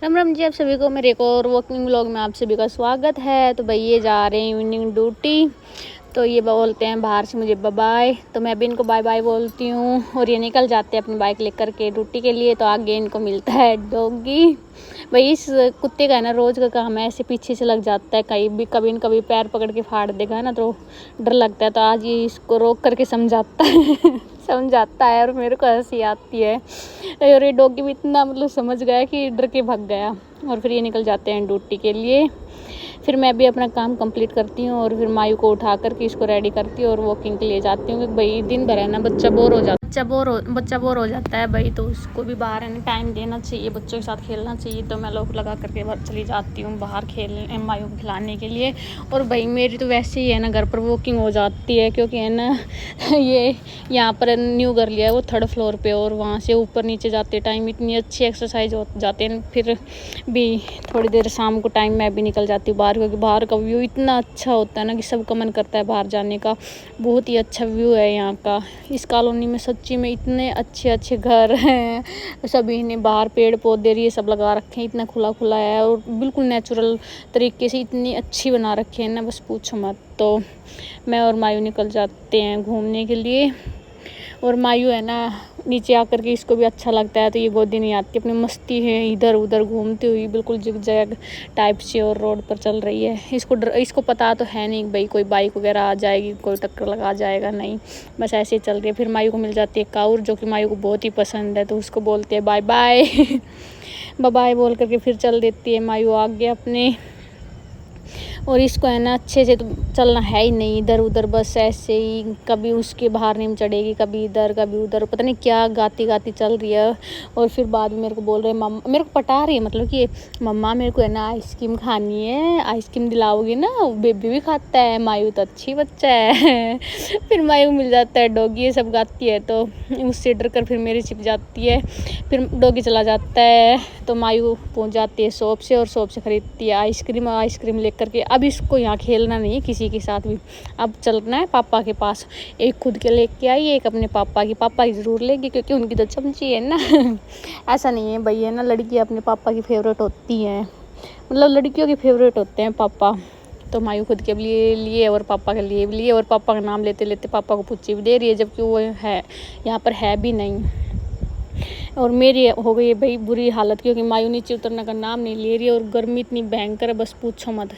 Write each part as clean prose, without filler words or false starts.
राम राम जी, आप सभी को मेरे एक और वॉकिंग व्लॉग में आप सभी का स्वागत है। तो भाई ये जा रहे हैं इवनिंग ड्यूटी, तो ये बोलते हैं बाहर से मुझे बाय बाय, तो मैं भी इनको बाय बाय बोलती हूँ और ये निकल जाते हैं अपनी बाइक लेकर के ड्यूटी के लिए। तो आगे इनको मिलता है डॉगी। भाई इस कुत्ते का है ना रोज़ का काम है, ऐसे पीछे से लग जाता है, कहीं भी कभी न कभी पैर पकड़ के फाड़ देगा ना, तो डर लगता है। तो आज ये इसको रोक करके समझाता है समझाता है और मेरे को हंसी आती है। और ये डॉगी भी इतना मतलब समझ गया कि डर के भाग गया। और फिर ये निकल जाते हैं ड्यूटी के लिए। फिर मैं भी अपना काम कंप्लीट करती हूँ और फिर मायू को उठा करके इसको रेडी करती हूँ और वॉकिंग के लिए जाती हूँ। क्योंकि भाई दिन भर है ना बच्चा बोर हो जाता है भाई, तो उसको भी बाहर है ना टाइम देना चाहिए, बच्चों के साथ खेलना चाहिए। तो मैं लोग लगा करके बाहर चली जाती हूँ बाहर खेलने, मायू को खिलाने के लिए। और भाई मेरी तो वैसे ही है ना घर पर वॉकिंग हो जाती है, क्योंकि है ना ये यहाँ पर न्यू घर लिया है वो 3rd फ्लोर पे, और वहाँ से ऊपर नीचे जाते टाइम इतनी अच्छी एक्सरसाइज हो जाते हैं। फिर भी थोड़ी देर शाम को टाइम मैं भी निकल जाती हूँ बाहर, क्योंकि बाहर का व्यू इतना अच्छा होता है ना कि सबका मन करता है बाहर जाने का। बहुत ही अच्छा व्यू है यहाँ का। इस कॉलोनी में सच्ची में इतने अच्छे अच्छे घर हैं, सभी ने बाहर पेड़ पौधे ये सब लगा रखे हैं, इतना खुला खुला है और बिल्कुल नेचुरल तरीके से इतनी अच्छी बना रखे हैं ना, बस पूछो मत। तो मैं और मायू निकल जाते हैं घूमने के लिए। और मायू है ना नीचे आकर के इसको भी अच्छा लगता है, तो ये गोदी नहीं आती, अपनी मस्ती है इधर उधर घूमती हुई बिल्कुल जिग-जैग टाइप से और रोड पर चल रही है। इसको पता तो है नहीं भाई कोई बाइक वगैरह आ जाएगी, कोई टक्कर लगा जाएगा, नहीं, बस ऐसे ही चल रही है। फिर मायू को मिल जाती है काउर, जो कि मायू को बहुत ही पसंद है, तो उसको बोलते हैं बाय बाय बाय बाय बोल करके फिर चल देती है मायू आगे अपने। और इसको है ना अच्छे से तो चलना है ही नहीं, इधर उधर बस ऐसे ही, कभी उसके बाहर नीम चढ़ेगी, कभी इधर कभी उधर, पता नहीं क्या गाती गाती चल रही है। और फिर बाद में मेरे को बोल रहे हैं मम्मा, मेरे को पटा रही है, मतलब कि मम्मा मेरे को है ना आइसक्रीम खानी है, आइसक्रीम दिलाओगी ना, बेबी भी खाता है, मायू तो अच्छी बच्चा है फिर मायू मिल जाता है डॉगी, ये सब गाती है तो उससे डर कर फिर मेरी छिप जाती है। फिर डॉगी चला जाता है तो मायू पहुँच जाती है शॉप से, और शॉप से खरीदती है आइसक्रीम, और आइसक्रीम लेकर के अब इसको यहाँ खेलना नहीं है किसी के साथ भी, अब चलना है पापा के पास। एक खुद के लेके आई, एक अपने पापा की ज़रूर लेगी, क्योंकि उनकी तो चमची है ना ऐसा नहीं है भाई, है ना लड़कियाँ अपने पापा की फेवरेट होती हैं, मतलब लड़कियों के फेवरेट होते हैं पापा। तो मायू खुद के लिए लिए और पापा के लिए भी लिए, और पापा का नाम लेते लेते पापा को पूछी भी दे रही है, जबकि वो है यहाँ पर है भी नहीं। और मेरी हो गई है भाई बुरी हालत, क्योंकि मायू नीचे उतरने का नाम नहीं ले रही है, और गर्मी इतनी भयंकर है बस पूछो मत।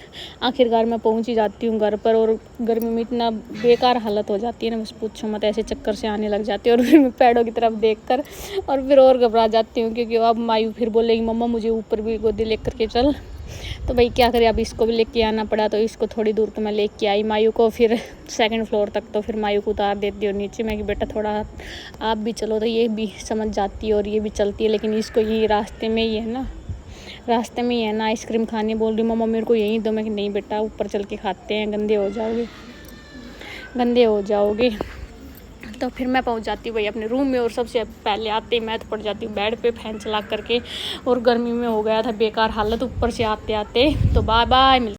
आखिरकार मैं पहुंच ही जाती हूँ घर पर, और गर्मी में इतना बेकार हालत हो जाती है ना, बस पूछो मत, ऐसे चक्कर से आने लग जाती है। और फिर मैं पैरों की तरफ देखकर और फिर और घबरा जाती हूँ, क्योंकि अब मायू फिर बोलेगी मम्मा मुझे ऊपर भी गोदी लेकर के चल। तो भाई क्या करें, अब इसको भी लेके आना पड़ा, तो इसको थोड़ी दूर तो मैं लेके आई मायू को, फिर 2nd फ्लोर तक, तो फिर मायू को उतार देती हूँ नीचे मैं कि बेटा थोड़ा आप भी चलो, तो ये भी समझ जाती है और ये भी चलती है। लेकिन इसको यही रास्ते में ही है ना आइसक्रीम खाने, बोल रही मम्मा मेरे को यहीं दो, मैं कि नहीं बेटा ऊपर चल के खाते हैं, गंदे हो जाओगे। तो फिर मैं पहुंच जाती हूँ भाई अपने रूम में, और सबसे पहले आते ही मैं तो पड़ जाती हूँ बेड पे फैन चला करके, और गर्मी में हो गया था बेकार हालत ऊपर से आते आते। तो बाय बाय।